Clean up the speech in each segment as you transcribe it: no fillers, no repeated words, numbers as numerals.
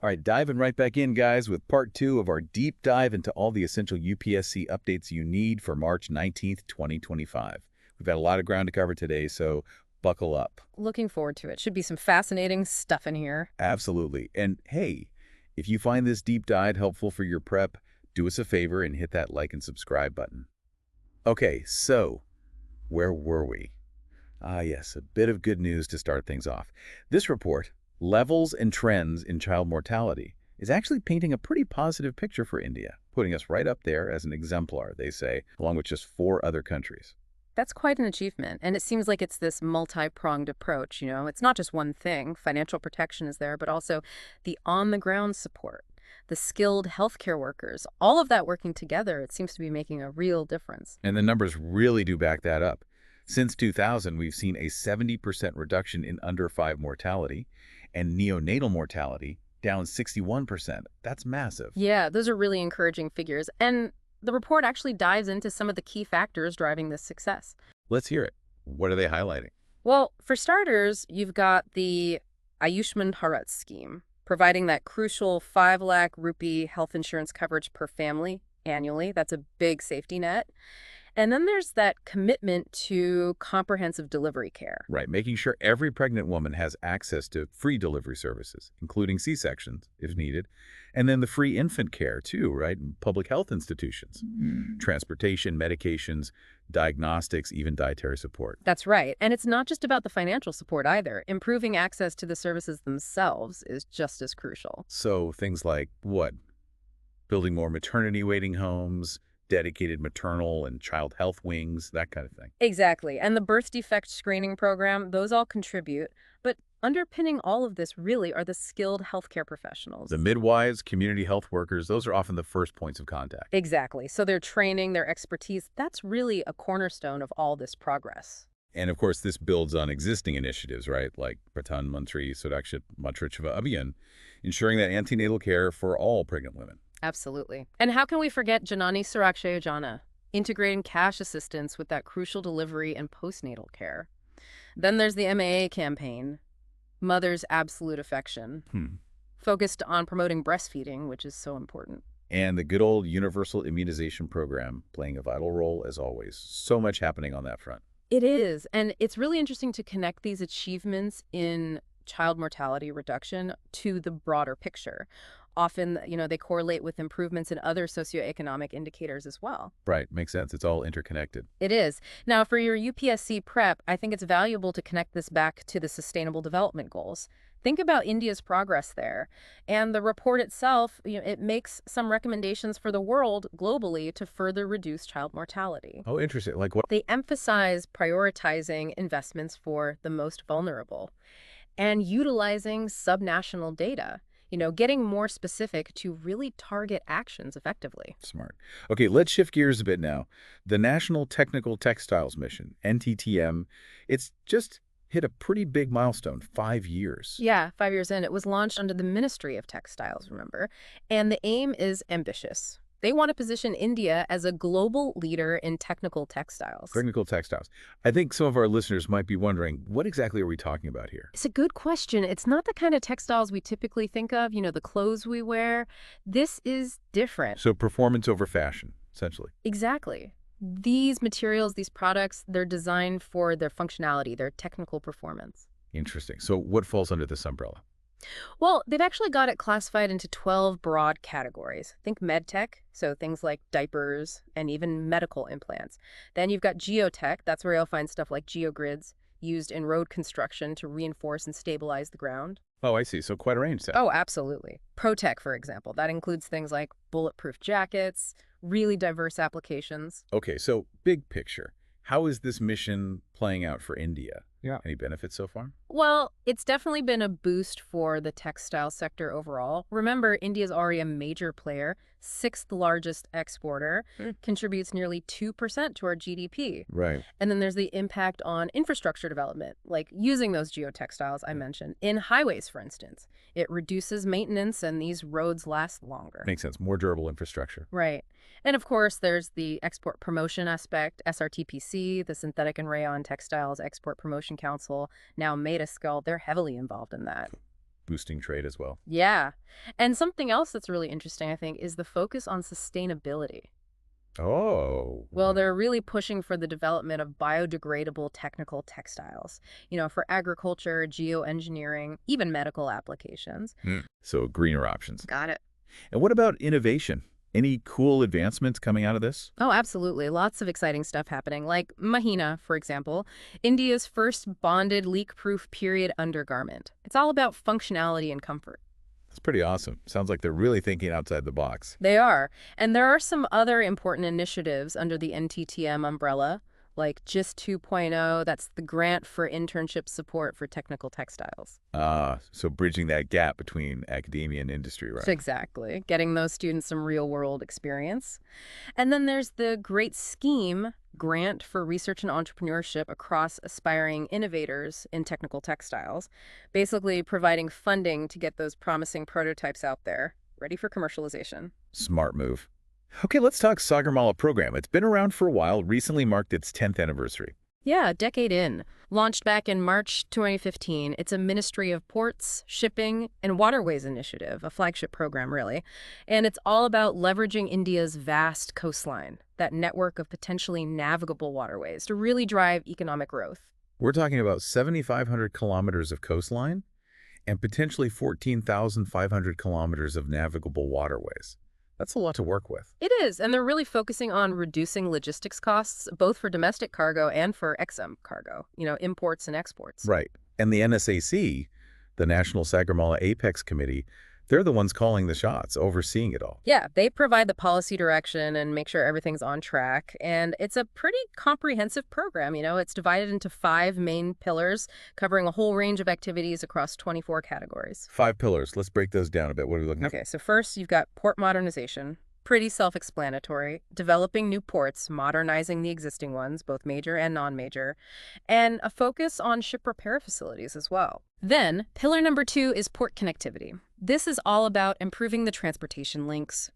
All right, diving right back in, guys, with part 2 of our deep dive into all the essential UPSC updates you need for March 19th, 2025. We've got a lot of ground to cover today, so buckle up. Looking forward to it. Should be some fascinating stuff in here. Absolutely. And hey, if you find this deep dive helpful for your prep, do us a favor and hit that like and subscribe button. Okay, so where were we? Yes, a bit of good news to start things off. This report, Levels and Trends in Child Mortality, is actually painting a pretty positive picture for India, putting us right up there as an exemplar, they say, along with just 4 other countries. That's quite an achievement, and it seems like it's this multi-pronged approach, It's not just one thing. Financial protection is there, but also the on-the-ground support, the skilled healthcare workers, all of that working together, it seems to be making a real difference. And the numbers really do back that up. Since 2000, we've seen a 70% reduction in under 5 mortality, and neonatal mortality down 61%. That's massive. Yeah, those are really encouraging figures, and the report actually dives into some of the key factors driving this success. Let's hear it. What are they highlighting? Well, for starters, you've got the Ayushman Bharat scheme, providing that crucial 5 lakh rupee health insurance coverage per family annually. That's a big safety net. And then there's that commitment to comprehensive delivery care. Right, making sure every pregnant woman has access to free delivery services, including C-sections, if needed, and then the free infant care, too, right, in public health institutions, transportation, medications, diagnostics, even dietary support. That's right. And it's not just about the financial support either. Improving access to the services themselves is just as crucial. So things like what? Building more maternity waiting homes, dedicated maternal and child health wings, that kind of thing. Exactly. And the birth defect screening program, those all contribute. But underpinning all of this really are the skilled healthcare professionals. The midwives, community health workers, those are often the first points of contact. Exactly. So their training, their expertise, that's really a cornerstone of all this progress. And of course, this builds on existing initiatives, right, like Pradhan Mantri Suraksha Matrishva Abhiyan, ensuring that antenatal care for all pregnant women. Absolutely. And how can we forget Janani Suraksha Yojana, integrating cash assistance with that crucial delivery and postnatal care? Then there's the MAA campaign, Mother's Absolute Affection, focused on promoting breastfeeding, which is so important. And the good old universal immunization program playing a vital role as always. So much happening on that front. It is. And it's really interesting to connect these achievements in child mortality reduction to the broader picture. Often, they correlate with improvements in other socioeconomic indicators as well. Right. Makes sense. It's all interconnected. It is. Now, for your UPSC prep, I think it's valuable to connect this back to the Sustainable Development Goals. Think about India's progress there. And the report itself, it makes some recommendations for the world globally to further reduce child mortality. Oh, interesting. Like what? They emphasize prioritizing investments for the most vulnerable and utilizing subnational data. Getting more specific to really target actions effectively. Smart. Okay, let's shift gears a bit now. The National Technical Textiles Mission, NTTM, it's just hit a pretty big milestone, 5 years. Yeah, 5 years in. It was launched under the Ministry of Textiles, remember? And the aim is ambitious. They want to position India as a global leader in technical textiles. Technical textiles. I think some of our listeners might be wondering, what exactly are we talking about here? It's a good question. It's not the kind of textiles we typically think of, the clothes we wear. This is different. So performance over fashion, essentially. Exactly. These materials, these products, they're designed for their functionality, their technical performance. Interesting. So what falls under this umbrella? Well, they've actually got it classified into 12 broad categories. Think medtech, so things like diapers and even medical implants. Then you've got geotech. That's where you'll find stuff like geogrids used in road construction to reinforce and stabilize the ground. Oh, I see. So quite a range then. Oh, absolutely. Protech, for example. That includes things like bulletproof jackets, really diverse applications. Okay, so big picture. How is this mission playing out for India? Yeah. Any benefits so far? Well, it's definitely been a boost for the textile sector overall. Remember, India's already a major player, 6th largest exporter, contributes nearly 2% to our GDP. Right. And then there's the impact on infrastructure development, like using those geotextiles I mentioned in highways, for instance. It reduces maintenance and these roads last longer. Makes sense. More durable infrastructure. Right. And of course, there's the export promotion aspect, SRTPC, the Synthetic and Rayon Textiles Export Promotion Council, now Mediscal, they're heavily involved in that. boosting trade as well. Yeah. And something else that's really interesting, I think, is the focus on sustainability. Oh. Well, they're really pushing for the development of biodegradable technical textiles, for agriculture, geoengineering, even medical applications. So greener options. Got it. And what about innovation? Any cool advancements coming out of this? Oh, absolutely. Lots of exciting stuff happening, like Mahina, for example, India's first bonded leak-proof period undergarment. It's all about functionality and comfort. That's pretty awesome. Sounds like they're really thinking outside the box. They are. And there are some other important initiatives under the NTTM umbrella, like GIST 2.0, that's the Grant for Internship Support for Technical Textiles. So bridging that gap between academia and industry, right? Exactly. Getting those students some real-world experience. And then there's the Great Scheme Grant for Research and Entrepreneurship across aspiring innovators in technical textiles, basically providing funding to get those promising prototypes out there, ready for commercialization. Smart move. Okay, let's talk Sagarmala Programme. It's been around for a while, recently marked its 10th anniversary. Yeah, a decade in. Launched back in March 2015, it's a Ministry of Ports, Shipping, and Waterways initiative, a flagship program, really. And it's all about leveraging India's vast coastline, that network of potentially navigable waterways, to really drive economic growth. We're talking about 7,500 kilometers of coastline and potentially 14,500 kilometers of navigable waterways. That's a lot to work with. It is, and they're really focusing on reducing logistics costs, both for domestic cargo and for EXIM cargo, imports and exports. Right. And the NSAC, the National Sagarmala Apex Committee, they're the ones calling the shots, overseeing it all. Yeah, they provide the policy direction and make sure everything's on track. And it's a pretty comprehensive program. It's divided into 5 main pillars, covering a whole range of activities across 24 categories. 5 pillars. Let's break those down a bit. What are we looking at? Okay, so first you've got port modernization. Pretty self-explanatory. Developing new ports, modernizing the existing ones, both major and non-major, and a focus on ship repair facilities as well. Then, pillar number 2 is port connectivity. This is all about improving the transportation links,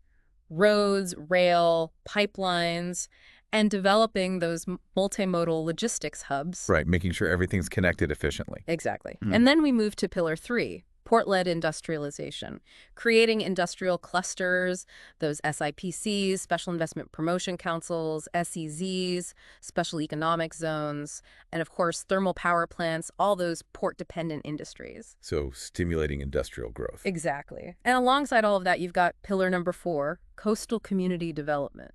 roads, rail, pipelines, and developing those multimodal logistics hubs. Right, making sure everything's connected efficiently. Exactly. And then we move to pillar 3. Port-led industrialization, creating industrial clusters, those SIPCs, Special Investment Promotion Councils, SEZs, special economic zones, and of course, thermal power plants, all those port-dependent industries. So stimulating industrial growth. Exactly. And alongside all of that, you've got pillar number 4, coastal community development.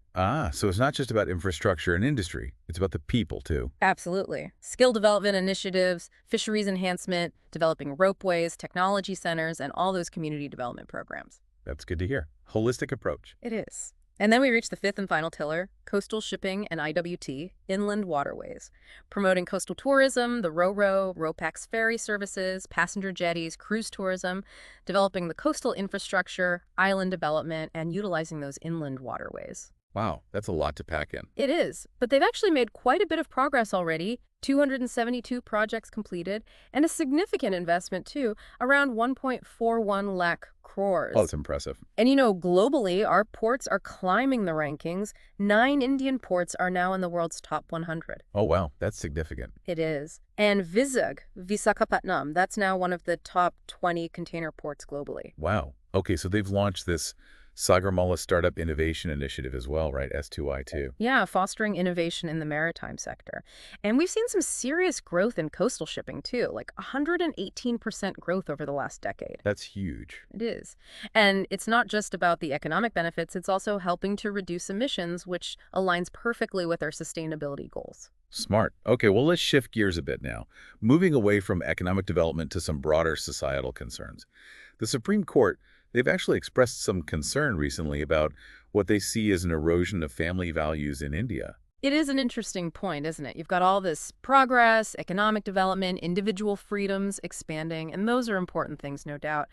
So it's not just about infrastructure and industry. It's about the people, too. Absolutely. Skill development initiatives, fisheries enhancement, developing ropeways, technology centers, and all those community development programs. That's good to hear. Holistic approach. It is. And then we reach the 5th and final pillar, coastal shipping and IWT, inland waterways, promoting coastal tourism, the RoPax ferry services, passenger jetties, cruise tourism, developing the coastal infrastructure, island development, and utilizing those inland waterways. Wow, that's a lot to pack in. It is, but they've actually made quite a bit of progress already. 272 projects completed, and a significant investment, too, around 1.41 lakh crores. Oh, that's impressive. And globally, our ports are climbing the rankings. 9 Indian ports are now in the world's top 100. Oh, wow, that's significant. It is. And Visakhapatnam, that's now one of the top 20 container ports globally. Wow. Okay, so they've launched this Sagarmala Startup Innovation Initiative as well, right? S2I2. Yeah, fostering innovation in the maritime sector. And we've seen some serious growth in coastal shipping, too, like 118% growth over the last decade. That's huge. It is. And it's not just about the economic benefits, it's also helping to reduce emissions, which aligns perfectly with our sustainability goals. Smart. Okay, well, let's shift gears a bit now, moving away from economic development to some broader societal concerns. The Supreme Court, they've actually expressed some concern recently about what they see as an erosion of family values in India. It is an interesting point, isn't it? You've got all this progress, economic development, individual freedoms expanding, and those are important things, no doubt.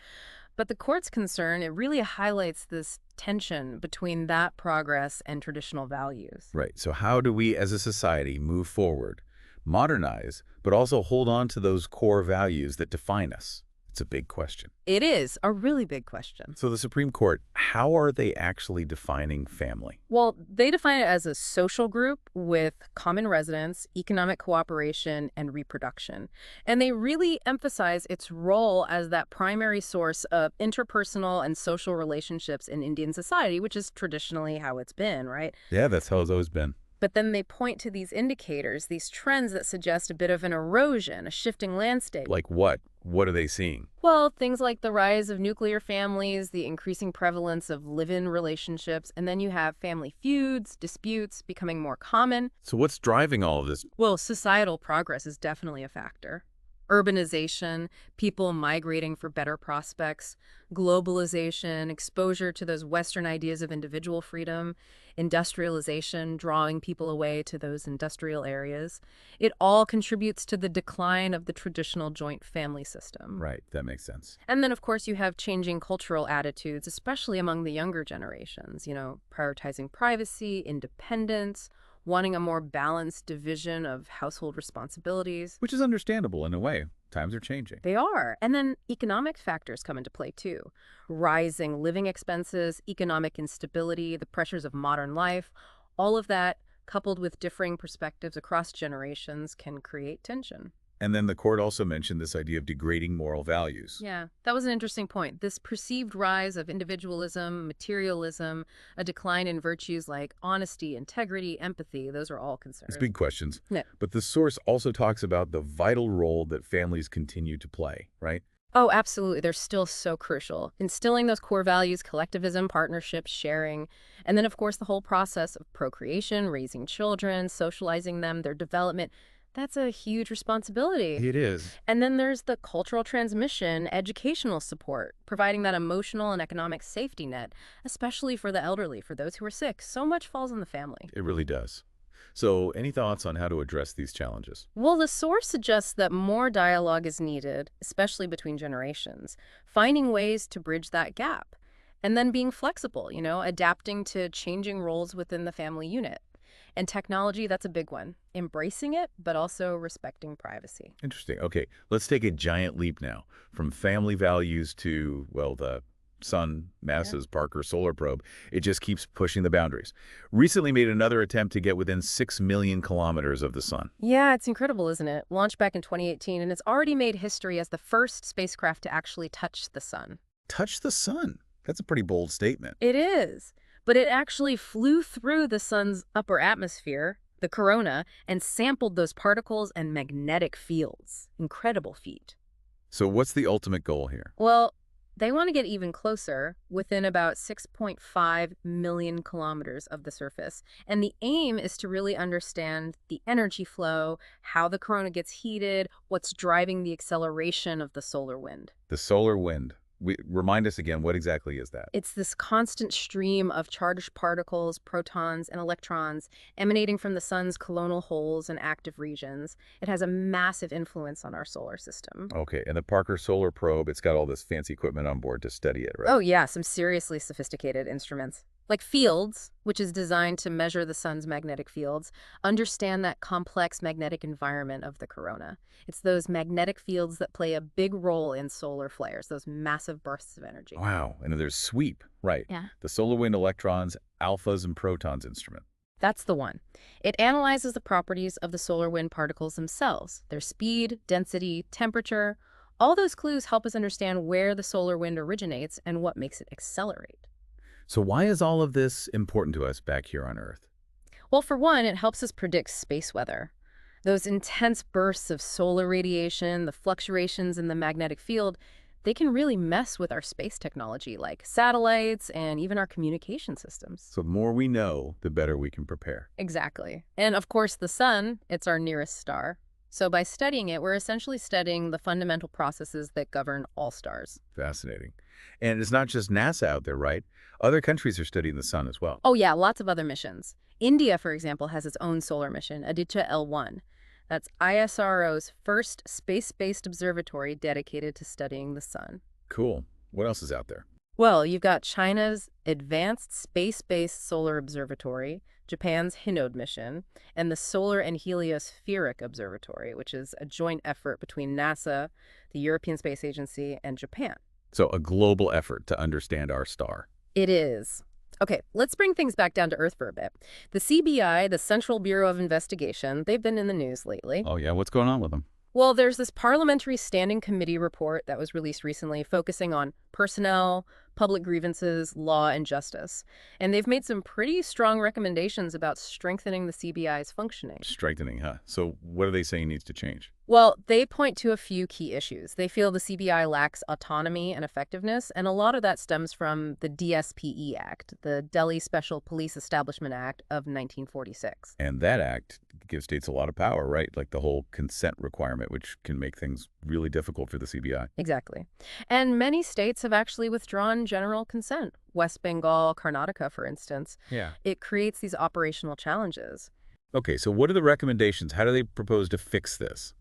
But the court's concern, it really highlights this tension between that progress and traditional values. Right. So how do we as a society move forward, modernize, but also hold on to those core values that define us? It's a big question. It is a really big question. So the Supreme Court, how are they actually defining family? Well, they define it as a social group with common residence, economic cooperation, and reproduction. And they really emphasize its role as that primary source of interpersonal and social relationships in Indian society, which is traditionally how it's been, right? Yeah, that's how it's always been. But then they point to these indicators, these trends that suggest a bit of an erosion, a shifting landscape. Like what? What are they seeing? Well, things like the rise of nuclear families, the increasing prevalence of live-in relationships, and then you have family feuds, disputes becoming more common. So what's driving all of this? Well, societal progress is definitely a factor. Urbanization, people migrating for better prospects, globalization, exposure to those Western ideas of individual freedom, industrialization, drawing people away to those industrial areas. It all contributes to the decline of the traditional joint family system. Right, that makes sense. And then, of course, you have changing cultural attitudes, especially among the younger generations, prioritizing privacy, independence, wanting a more balanced division of household responsibilities. Which is understandable in a way. Times are changing. They are. And then economic factors come into play, too. Rising living expenses, economic instability, the pressures of modern life, all of that, coupled with differing perspectives across generations, can create tension. And then the court also mentioned this idea of degrading moral values. Yeah, that was an interesting point. This perceived rise of individualism, materialism, a decline in virtues like honesty, integrity, empathy, those are all concerns. It's big questions. Yeah. But the source also talks about the vital role that families continue to play, right? Oh, absolutely. They're still so crucial. Instilling those core values, collectivism, partnership, sharing, and then, of course, the whole process of procreation, raising children, socializing them, their development. That's a huge responsibility. It is. And then there's the cultural transmission, educational support, providing that emotional and economic safety net, especially for the elderly, for those who are sick. So much falls on the family. It really does. So any thoughts on how to address these challenges? Well, the source suggests that more dialogue is needed, especially between generations, finding ways to bridge that gap, and then being flexible, adapting to changing roles within the family unit. And technology, that's a big one. Embracing it, but also respecting privacy. Interesting. Okay, let's take a giant leap now from family values to, well, the sun, NASA's Parker Solar Probe. It just keeps pushing the boundaries. Recently made another attempt to get within 6 million kilometers of the sun. Yeah, it's incredible, isn't it? Launched back in 2018, and it's already made history as the first spacecraft to actually touch the sun. Touch the sun? That's a pretty bold statement. It is. But it actually flew through the sun's upper atmosphere, the corona, and sampled those particles and magnetic fields. Incredible feat. So what's the ultimate goal here? Well, they want to get even closer, within about 6.5 million kilometers of the surface. And the aim is to really understand the energy flow, how the corona gets heated, what's driving the acceleration of the solar wind. The solar wind. Remind us again, what exactly is that? It's this constant stream of charged particles, protons, and electrons emanating from the sun's coronal holes and active regions. It has a massive influence on our solar system. Okay, and the Parker Solar Probe, it's got all this fancy equipment on board to study it, right? Oh, yeah, some seriously sophisticated instruments. Like Fields, which is designed to measure the sun's magnetic fields, understand that complex magnetic environment of the corona. It's those magnetic fields that play a big role in solar flares, those massive bursts of energy. Wow, and there's SWEEP, right? Yeah. The solar wind electrons, alphas, and protons instrument. That's the one. It analyzes the properties of the solar wind particles themselves, their speed, density, temperature. All those clues help us understand where the solar wind originates and what makes it accelerate. So why is all of this important to us back here on Earth? Well, for one, it helps us predict space weather. Those intense bursts of solar radiation, the fluctuations in the magnetic field, they can really mess with our space technology, like satellites and even our communication systems. So the more we know, the better we can prepare. Exactly. And of course, the sun, it's our nearest star. So by studying it, we're essentially studying the fundamental processes that govern all stars. Fascinating. And it's not just NASA out there, right? Other countries are studying the sun as well. Oh yeah, lots of other missions. India, for example, has its own solar mission, Aditya L1. That's ISRO's first space-based observatory dedicated to studying the sun. Cool. What else is out there? Well, you've got China's Advanced Space-Based Solar Observatory, Japan's Hinode mission, and the Solar and Heliospheric Observatory, which is a joint effort between NASA, the European Space Agency, and Japan. So a global effort to understand our star. It is. Okay, let's bring things back down to earth for a bit. The CBI, the Central Bureau of Investigation, they've been in the news lately. Oh, yeah? What's going on with them? Well, there's this Parliamentary Standing Committee report that was released recently focusing on personnel, public grievances, law, and justice. And they've made some pretty strong recommendations about strengthening the CBI's functioning. Strengthening, huh? So what are they saying needs to change? Well, they point to a few key issues. They feel the CBI lacks autonomy and effectiveness, and a lot of that stems from the DSPE Act, the Delhi Special Police Establishment Act of 1946. And that act gives states a lot of power, right? Like the whole consent requirement, which can make things really difficult for the CBI. Exactly. And many states have actually withdrawn general consent. West Bengal, Karnataka, for instance. Yeah. It creates these operational challenges. Okay, so what are the recommendations? How do they propose to fix this?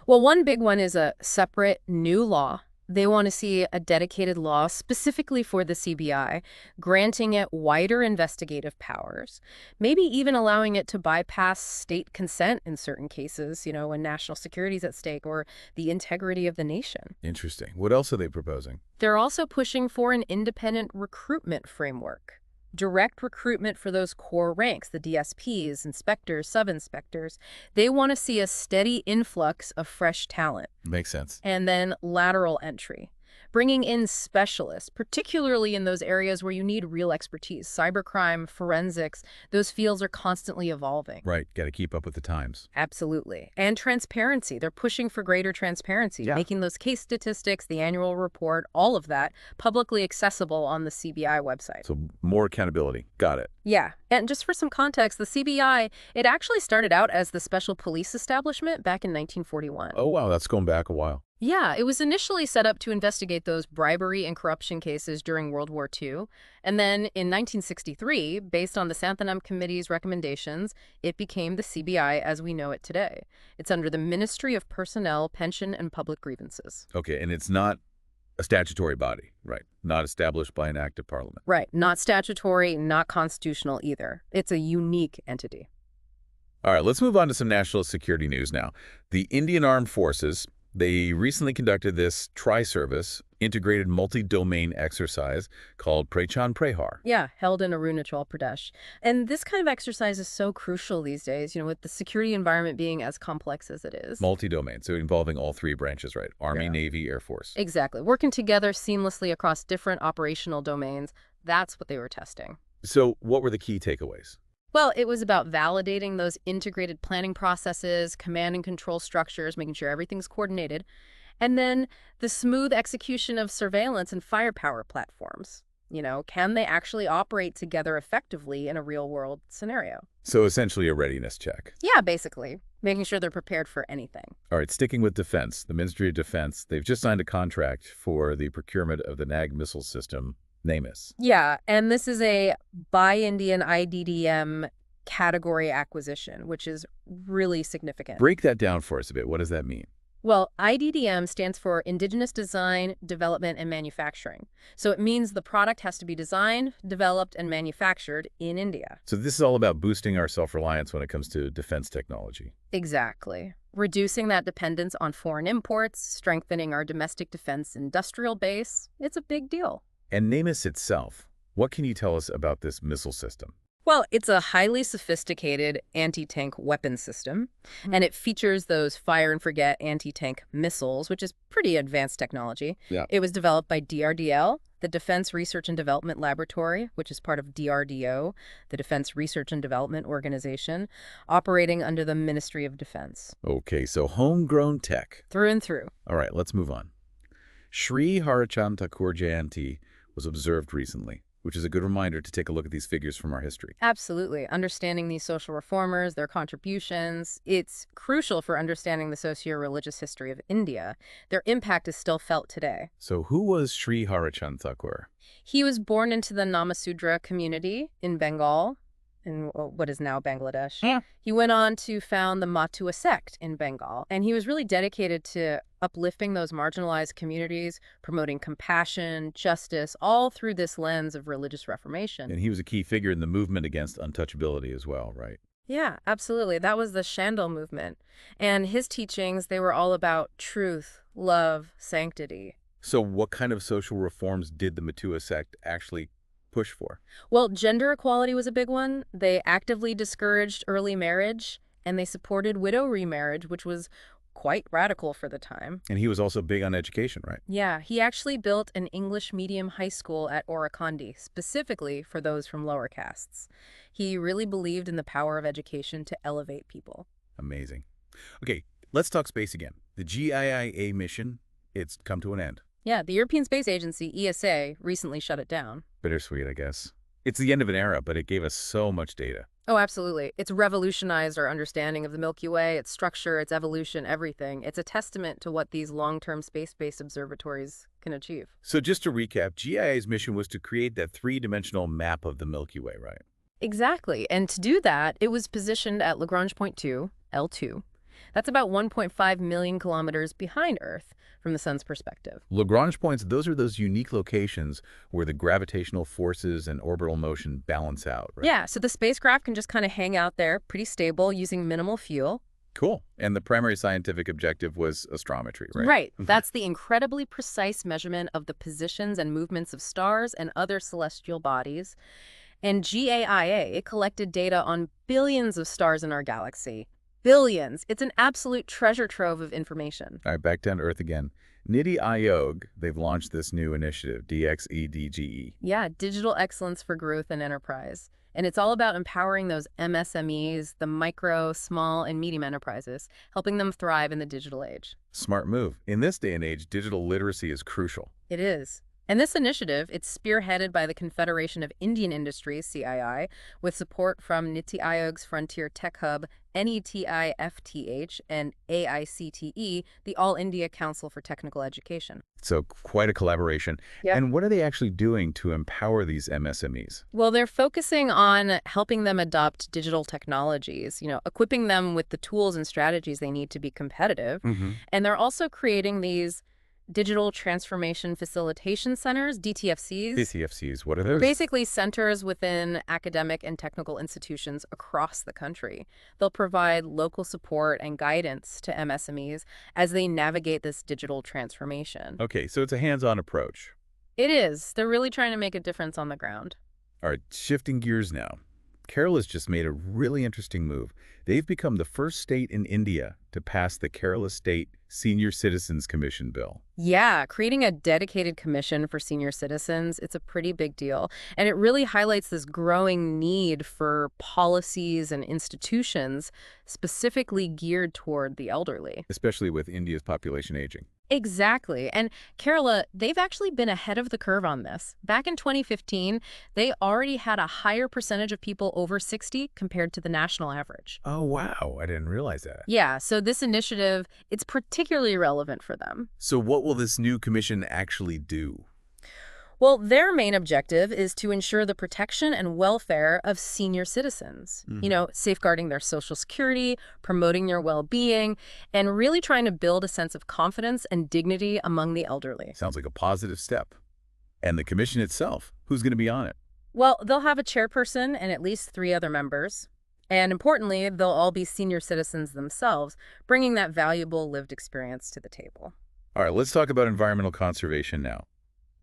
Well, one big one is a separate new law. They want to see a dedicated law specifically for the CBI, granting it wider investigative powers, maybe even allowing it to bypass state consent in certain cases, when national security is at stake or the integrity of the nation. Interesting. What else are they proposing? They're also pushing for an independent recruitment framework. Direct recruitment for those core ranks, the DSPs, inspectors, sub-inspectors. They want to see a steady influx of fresh talent. Makes sense. And then lateral entry, bringing in specialists, particularly in those areas where you need real expertise. Cybercrime, forensics, those fields are constantly evolving. Right. Got to keep up with the times. Absolutely. And transparency. They're pushing for greater transparency, making those case statistics, the annual report, all of that publicly accessible on the CBI website. So more accountability. Got it. Yeah. And just for some context, the CBI, it actually started out as the Special Police Establishment back in 1941. Oh, wow. That's going back a while. Yeah, it was initially set up to investigate those bribery and corruption cases during World War II. And then in 1963, based on the Santhanam Committee's recommendations, it became the CBI as we know it today. It's under the Ministry of Personnel, Pension, and Public Grievances. Okay, and it's not a statutory body, right? Not established by an act of parliament. Right, not statutory, not constitutional either. It's a unique entity. All right, let's move on to some national security news now. The Indian Armed Forces, they recently conducted this tri-service integrated multi-domain exercise called Prachan Prehar. Yeah, held in Arunachal Pradesh. And this kind of exercise is so crucial these days, with the security environment being as complex as it is. Multi-domain, so involving all three branches, right? Army, Navy, Air Force. Exactly. Working together seamlessly across different operational domains. That's what they were testing. So what were the key takeaways? Well, it was about validating those integrated planning processes, command and control structures, making sure everything's coordinated, and then the smooth execution of surveillance and firepower platforms. Can they actually operate together effectively in a real-world scenario? So essentially a readiness check. Yeah, basically, making sure they're prepared for anything. All right, sticking with defense, the Ministry of Defense, they've just signed a contract for the procurement of the NAG missile system, NAMIS. Yeah, and this is a Buy Indian IDDM category acquisition, which is really significant. Break that down for us a bit. What does that mean? Well, IDDM stands for Indigenous Design, Development, and Manufacturing. So it means the product has to be designed, developed, and manufactured in India. So this is all about boosting our self-reliance when it comes to defense technology. Exactly. Reducing that dependence on foreign imports, strengthening our domestic defense industrial base. It's a big deal. And NAMIS itself, what can you tell us about this missile system? Well, it's a highly sophisticated anti-tank weapon system, and it features those fire-and-forget anti-tank missiles, which is pretty advanced technology. Yeah. It was developed by DRDL, the Defense Research and Development Laboratory, which is part of DRDO, the Defense Research and Development Organization, operating under the Ministry of Defense. Okay, so homegrown tech. Through and through. All right, let's move on. Sri Harichandra Thakur Jayanti was observed recently, which is a good reminder to take a look at these figures from our history. Absolutely. Understanding these social reformers, their contributions, it's crucial for understanding the socio-religious history of India. Their impact is still felt today. So who was Sri Harichandra Thakur? He was born into the Namasudra community in Bengal, in what is now Bangladesh. Yeah. He went on to found the Matua sect in Bengal, and he was really dedicated to uplifting those marginalized communities, promoting compassion, justice, all through this lens of religious reformation. And he was a key figure in the movement against untouchability as well, right? Yeah, absolutely. That was the Shandal movement. And his teachings, they were all about truth, love, sanctity. So what kind of social reforms did the Matua sect actually push for? Well, gender equality was a big one. They actively discouraged early marriage, and they supported widow remarriage, which was quite radical for the time. And he was also big on education, right? Yeah, he actually built an English medium high school at Orikandi, specifically for those from lower castes. He really believed in the power of education to elevate people. Amazing. Okay, let's talk space again. The GAIA mission, it's come to an end. Yeah, the European Space Agency, ESA, recently shut it down. Bittersweet, I guess. It's the end of an era, but it gave us so much data. Oh, absolutely. It's revolutionized our understanding of the Milky Way, its structure, its evolution, everything. It's a testament to what these long-term space-based observatories can achieve. So just to recap, GAIA's mission was to create that three-dimensional map of the Milky Way, right? Exactly. And to do that, it was positioned at Lagrange Point 2, L2. That's about 1.5 million kilometers behind Earth from the sun's perspective. Lagrange points, those are those unique locations where the gravitational forces and orbital motion balance out, right? Yeah, so the spacecraft can just kind of hang out there, pretty stable, using minimal fuel. Cool. And the primary scientific objective was astrometry, right? Right. That's the incredibly precise measurement of the positions and movements of stars and other celestial bodies. And GAIA, it collected data on billions of stars in our galaxy. Billions. It's an absolute treasure trove of information. All right, back down to Earth again. Niti Aayog, they've launched this new initiative, DXEDGE. Yeah, Digital Excellence for Growth and Enterprise. And it's all about empowering those MSMEs, the micro, small, and medium enterprises, helping them thrive in the digital age. Smart move. In this day and age, digital literacy is crucial. It is. And this initiative, it's spearheaded by the Confederation of Indian Industries, CII, with support from Niti Aayog's Frontier Tech Hub, NETIFTH, and AICTE, the All India Council for Technical Education. So quite a collaboration. Yep. And what are they actually doing to empower these MSMEs? Well, they're focusing on helping them adopt digital technologies, equipping them with the tools and strategies they need to be competitive. And they're also creating these Digital Transformation Facilitation Centers, DTFCs. DTFCs, what are those? Basically centers within academic and technical institutions across the country. They'll provide local support and guidance to MSMEs as they navigate this digital transformation. Okay, so it's a hands-on approach. It is. They're really trying to make a difference on the ground. All right, shifting gears now. Kerala's just made a really interesting move. They've become the first state in India to pass the Kerala State Senior Citizens Commission bill. Yeah, creating a dedicated commission for senior citizens, it's a pretty big deal. And it really highlights this growing need for policies and institutions specifically geared toward the elderly. Especially with India's population aging. Exactly. And Kerala, they've actually been ahead of the curve on this. Back in 2015, they already had a higher percentage of people over 60 compared to the national average. Oh, wow. I didn't realize that. Yeah, so this initiative, it's particularly relevant for them. So what will this new commission actually do? Well, their main objective is to ensure the protection and welfare of senior citizens, safeguarding their social security, promoting their well-being, and really trying to build a sense of confidence and dignity among the elderly. Sounds like a positive step. And the commission itself, who's going to be on it? Well, they'll have a chairperson and at least 3 other members. And importantly, they'll all be senior citizens themselves, bringing that valuable lived experience to the table. All right, let's talk about environmental conservation now.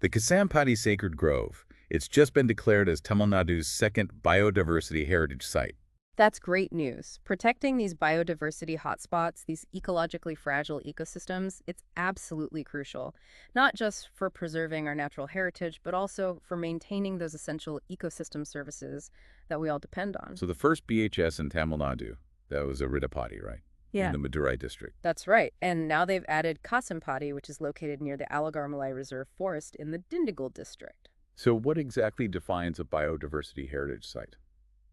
The Kasampati Sacred Grove, it's just been declared as Tamil Nadu's second biodiversity heritage site. That's great news. Protecting these biodiversity hotspots, these ecologically fragile ecosystems, it's absolutely crucial, not just for preserving our natural heritage, but also for maintaining those essential ecosystem services that we all depend on. So the first BHS in Tamil Nadu, that was Aridapati, right? Yeah. In the Madurai district. That's right. And now they've added Kasampati, which is located near the Alagarmalai Reserve Forest in the Dindigul district. So what exactly defines a biodiversity heritage site?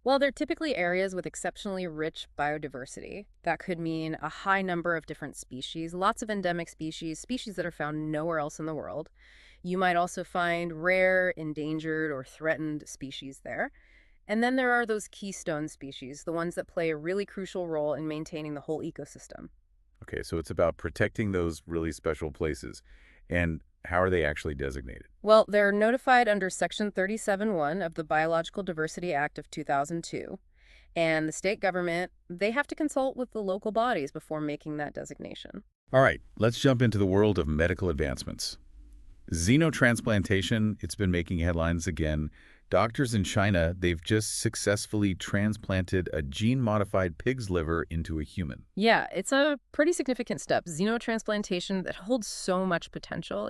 Well, they're typically areas with exceptionally rich biodiversity. That could mean a high number of different species, lots of endemic species, species that are found nowhere else in the world. You might also find rare, endangered, or threatened species there. And then there are those keystone species, the ones that play a really crucial role in maintaining the whole ecosystem. Okay, so it's about protecting those really special places. And how are they actually designated? Well, they're notified under Section 37(1) of the Biological Diversity Act of 2002. And the state government, they have to consult with the local bodies before making that designation. All right, let's jump into the world of medical advancements. Xenotransplantation, it's been making headlines again. Doctors in China, they've just successfully transplanted a gene-modified pig's liver into a human. Yeah, it's a pretty significant step. Xenotransplantation that holds so much potential,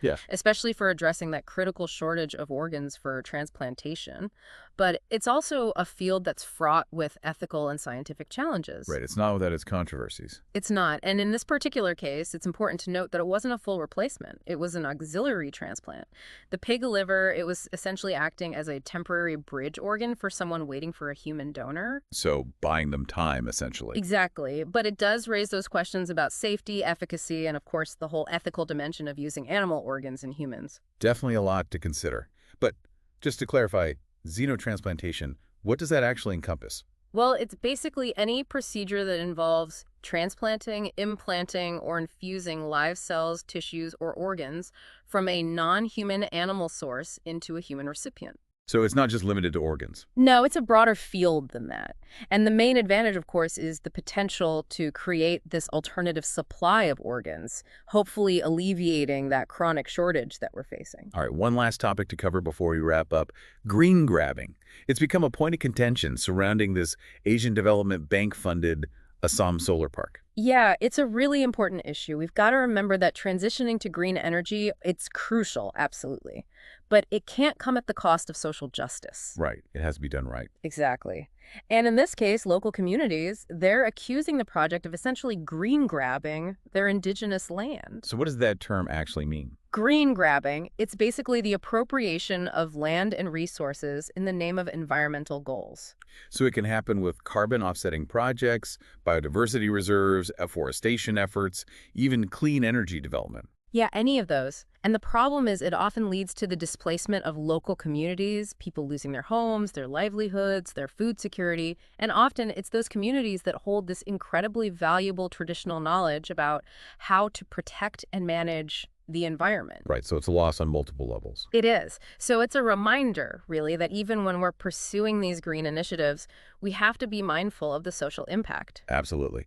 Yeah. especially for addressing that critical shortage of organs for transplantation. But it's also a field that's fraught with ethical and scientific challenges. Right, it's not without its controversies. It's not. And in this particular case, it's important to note that it wasn't a full replacement. It was an auxiliary transplant. The pig liver, it was essentially acting as a temporary bridge organ for someone waiting for a human donor. So buying them time, essentially. Exactly. But it does raise those questions about safety, efficacy, and of course the whole ethical dimension of using animal organs in humans. Definitely a lot to consider. But just to clarify, xenotransplantation, what does that actually encompass? Well, it's basically any procedure that involves transplanting, implanting, or infusing live cells, tissues, or organs from a non-human animal source into a human recipient. So it's not just limited to organs. No, it's a broader field than that. And the main advantage, of course, is the potential to create this alternative supply of organs, hopefully alleviating that chronic shortage that we're facing. All right, one last topic to cover before we wrap up. Green grabbing. It's become a point of contention surrounding this Asian Development Bank-funded Assam solar park. Yeah, it's a really important issue. We've got to remember that transitioning to green energy, it's crucial, absolutely. But it can't come at the cost of social justice. Right, it has to be done right. Exactly. And in this case, local communities, they're accusing the project of essentially green grabbing their indigenous land. So what does that term actually mean? Green grabbing, it's basically the appropriation of land and resources in the name of environmental goals. So it can happen with carbon offsetting projects, biodiversity reserves, afforestation efforts, even clean energy development. Yeah, any of those. And the problem is it often leads to the displacement of local communities, people losing their homes, their livelihoods, their food security. And often it's those communities that hold this incredibly valuable traditional knowledge about how to protect and manage the environment. Right, so it's a loss on multiple levels. It is. So it's a reminder, really, that even when we're pursuing these green initiatives, we have to be mindful of the social impact. Absolutely.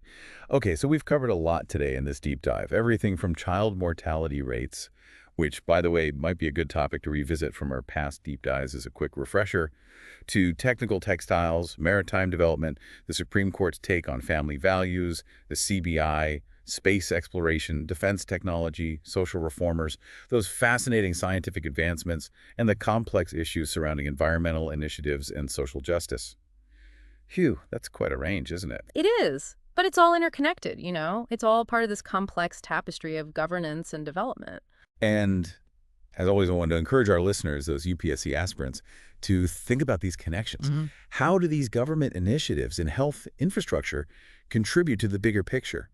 Okay, so we've covered a lot today in this deep dive. Everything from child mortality rates, which, by the way, might be a good topic to revisit from our past deep dives as a quick refresher, to technical textiles, maritime development, the Supreme Court's take on family values, the CBI, space exploration, defense technology, social reformers, those fascinating scientific advancements, and the complex issues surrounding environmental initiatives and social justice. Phew, that's quite a range, isn't it? It is. But it's all interconnected, It's all part of this complex tapestry of governance and development. And as always, I want to encourage our listeners, those UPSC aspirants, to think about these connections. How do these government initiatives in health infrastructure contribute to the bigger picture?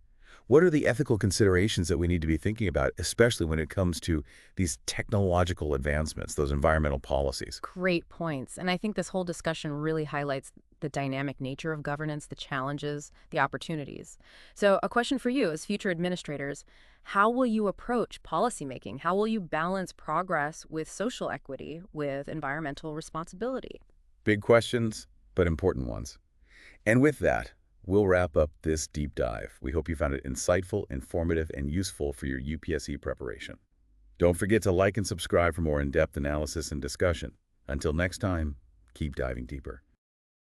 What are the ethical considerations that we need to be thinking about, especially when it comes to these technological advancements, those environmental policies? Great points. And I think this whole discussion really highlights the dynamic nature of governance, the challenges, the opportunities. So a question for you as future administrators, how will you approach policymaking? How will you balance progress with social equity, with environmental responsibility? Big questions, but important ones. And with that, we'll wrap up this deep dive. We hope you found it insightful, informative, and useful for your UPSC preparation. Don't forget to like and subscribe for more in-depth analysis and discussion. Until next time, keep diving deeper.